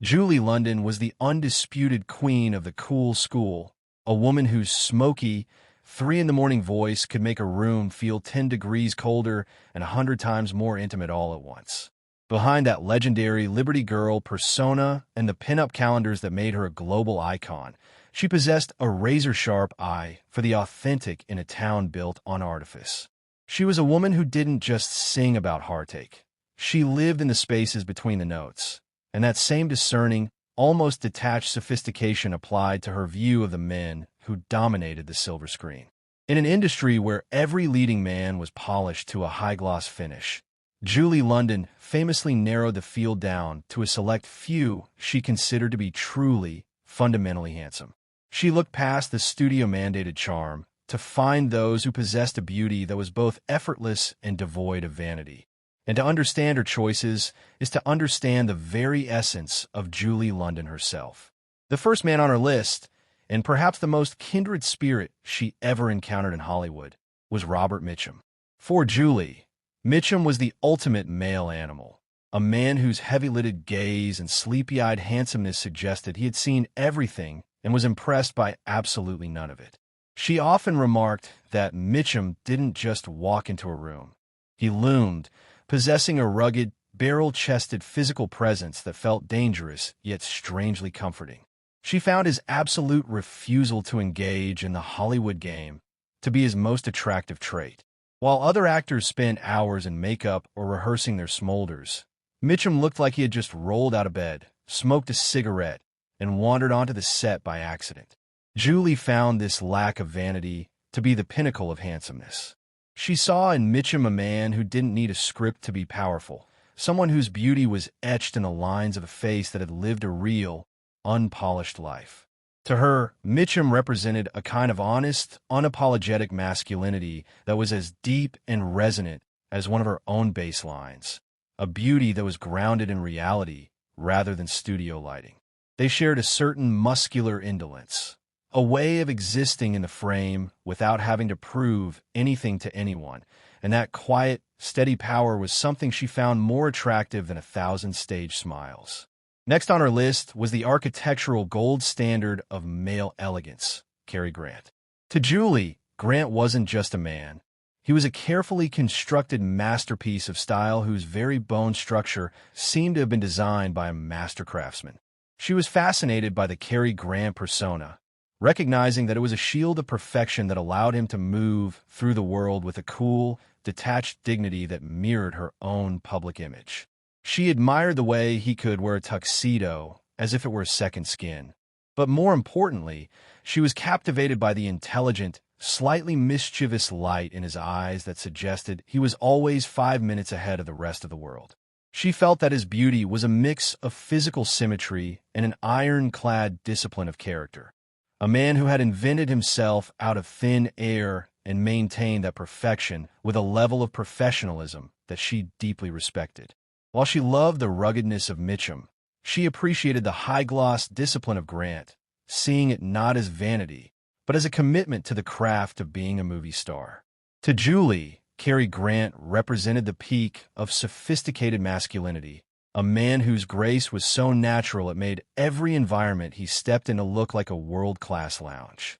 Julie London was the undisputed queen of the cool school, a woman whose smoky, 3 in the morning voice could make a room feel 10 degrees colder and 100 times more intimate all at once. Behind that legendary Liberty Girl persona and the pinup calendars that made her a global icon, she possessed a razor-sharp eye for the authentic in a town built on artifice. She was a woman who didn't just sing about heartache. She lived in the spaces between the notes, and that same discerning, almost detached sophistication applied to her view of the men who dominated the silver screen. In an industry where every leading man was polished to a high-gloss finish, Julie London famously narrowed the field down to a select few she considered to be truly, fundamentally handsome. She looked past the studio-mandated charm to find those who possessed a beauty that was both effortless and devoid of vanity. And to understand her choices is to understand the very essence of Julie London herself. The first man on her list, and perhaps the most kindred spirit she ever encountered in Hollywood, was Robert Mitchum. For Julie, Mitchum was the ultimate male animal, a man whose heavy-lidded gaze and sleepy-eyed handsomeness suggested he had seen everything and was impressed by absolutely none of it. She often remarked that Mitchum didn't just walk into a room. He loomed, possessing a rugged, barrel-chested physical presence that felt dangerous yet strangely comforting. She found his absolute refusal to engage in the Hollywood game to be his most attractive trait. While other actors spent hours in makeup or rehearsing their smolders, Mitchum looked like he had just rolled out of bed, smoked a cigarette, and wandered onto the set by accident. Julie found this lack of vanity to be the pinnacle of handsomeness. She saw in Mitchum a man who didn't need a script to be powerful, someone whose beauty was etched in the lines of a face that had lived a real, unpolished life. To her, Mitchum represented a kind of honest, unapologetic masculinity that was as deep and resonant as one of her own bass lines, a beauty that was grounded in reality rather than studio lighting. They shared a certain muscular indolence, a way of existing in the frame without having to prove anything to anyone, and that quiet, steady power was something she found more attractive than 1,000 stage smiles. Next on her list was the architectural gold standard of male elegance, Cary Grant. To Julie, Grant wasn't just a man. He was a carefully constructed masterpiece of style whose very bone structure seemed to have been designed by a master craftsman. She was fascinated by the Cary Grant persona, recognizing that it was a shield of perfection that allowed him to move through the world with a cool, detached dignity that mirrored her own public image. She admired the way he could wear a tuxedo as if it were a second skin. But more importantly, she was captivated by the intelligent, slightly mischievous light in his eyes that suggested he was always 5 minutes ahead of the rest of the world. She felt that his beauty was a mix of physical symmetry and an ironclad discipline of character. A man who had invented himself out of thin air and maintained that perfection with a level of professionalism that she deeply respected. While she loved the ruggedness of Mitchum, she appreciated the high-gloss discipline of Grant, seeing it not as vanity, but as a commitment to the craft of being a movie star. To Julie, Cary Grant represented the peak of sophisticated masculinity, a man whose grace was so natural it made every environment he stepped in to look like a world-class lounge.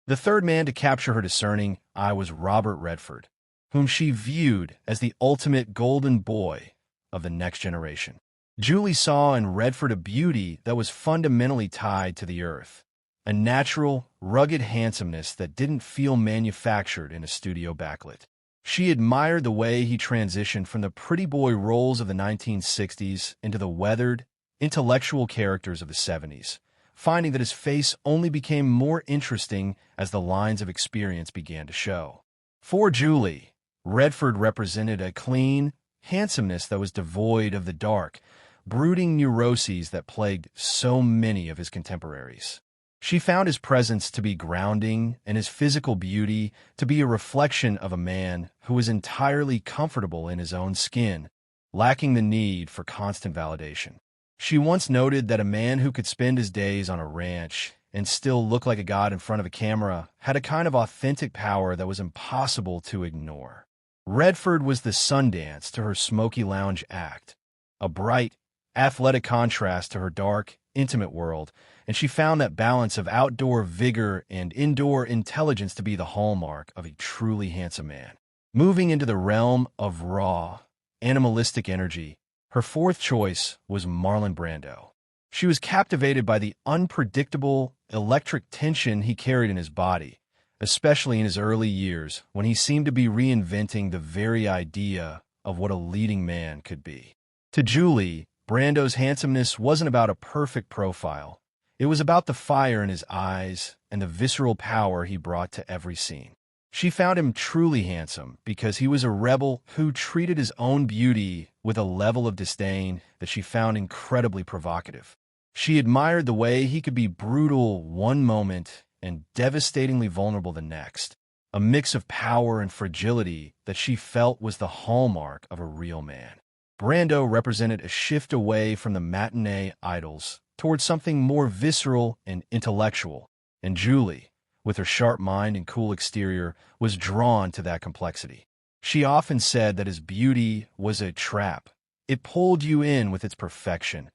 The third man to capture her discerning eye was Robert Redford, whom she viewed as the ultimate golden boy of the next generation. Julie saw in Redford a beauty that was fundamentally tied to the earth, a natural, rugged handsomeness that didn't feel manufactured in a studio backlit. She admired the way he transitioned from the pretty boy roles of the 1960s into the weathered, intellectual characters of the 70s, finding that his face only became more interesting as the lines of experience began to show. For Julie, Redford represented a clean, handsomeness that was devoid of the dark, brooding neuroses that plagued so many of his contemporaries. She found his presence to be grounding and his physical beauty to be a reflection of a man who was entirely comfortable in his own skin, lacking the need for constant validation. She once noted that a man who could spend his days on a ranch and still look like a god in front of a camera had a kind of authentic power that was impossible to ignore. Redford was the Sundance to her smoky lounge act, a bright, athletic contrast to her dark, intimate world, and she found that balance of outdoor vigor and indoor intelligence to be the hallmark of a truly handsome man. Moving into the realm of raw, animalistic energy, her fourth choice was Marlon Brando. She was captivated by the unpredictable, electric tension he carried in his body, especially in his early years when he seemed to be reinventing the very idea of what a leading man could be. To Julie, Brando's handsomeness wasn't about a perfect profile. It was about the fire in his eyes and the visceral power he brought to every scene. She found him truly handsome because he was a rebel who treated his own beauty with a level of disdain that she found incredibly provocative. She admired the way he could be brutal one moment and devastatingly vulnerable the next, a mix of power and fragility that she felt was the hallmark of a real man. Brando represented a shift away from the matinee idols towards something more visceral and intellectual, and Julie, with her sharp mind and cool exterior, was drawn to that complexity. She often said that his beauty was a trap. It pulled you in with its perfection,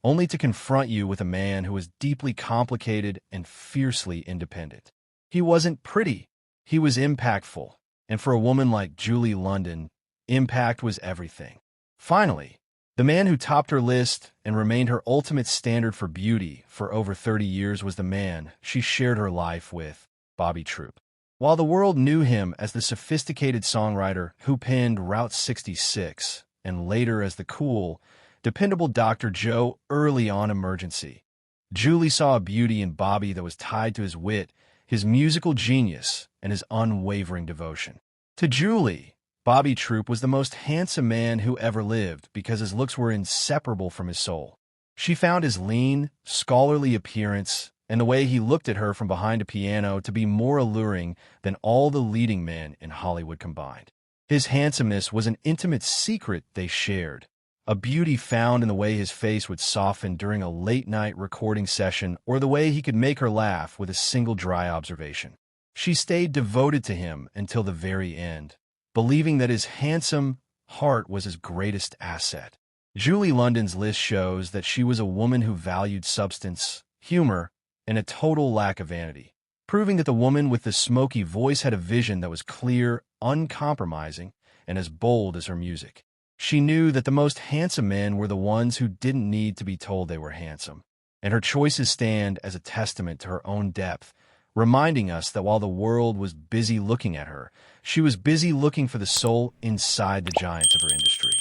only to confront you with a man who was deeply complicated and fiercely independent. He wasn't pretty, he was impactful, and for a woman like Julie London, impact was everything. Finally, the man who topped her list and remained her ultimate standard for beauty for over 30 years was the man she shared her life with, Bobby Troup. While the world knew him as the sophisticated songwriter who penned Route 66 and later as the cool, dependable Dr. Joe early on Emergency, Julie saw a beauty in Bobby that was tied to his wit, his musical genius, and his unwavering devotion. To Julie, Bobby Troup was the most handsome man who ever lived because his looks were inseparable from his soul. She found his lean, scholarly appearance and the way he looked at her from behind a piano to be more alluring than all the leading men in Hollywood combined. His handsomeness was an intimate secret they shared, a beauty found in the way his face would soften during a late-night recording session or the way he could make her laugh with a single dry observation. She stayed devoted to him until the very end, believing that his handsome heart was his greatest asset. Julie London's list shows that she was a woman who valued substance, humor, and a total lack of vanity, proving that the woman with the smoky voice had a vision that was clear, uncompromising, and as bold as her music. She knew that the most handsome men were the ones who didn't need to be told they were handsome, and her choices stand as a testament to her own depth, reminding us that while the world was busy looking at her, she was busy looking for the soul inside the giants of her industry.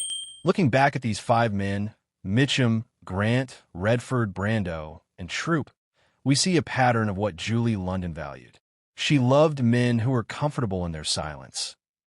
Looking back at these five men, Mitchum, Grant, Redford, Brando, and Troup, we see a pattern of what Julie London valued. She loved men who were comfortable in their silence,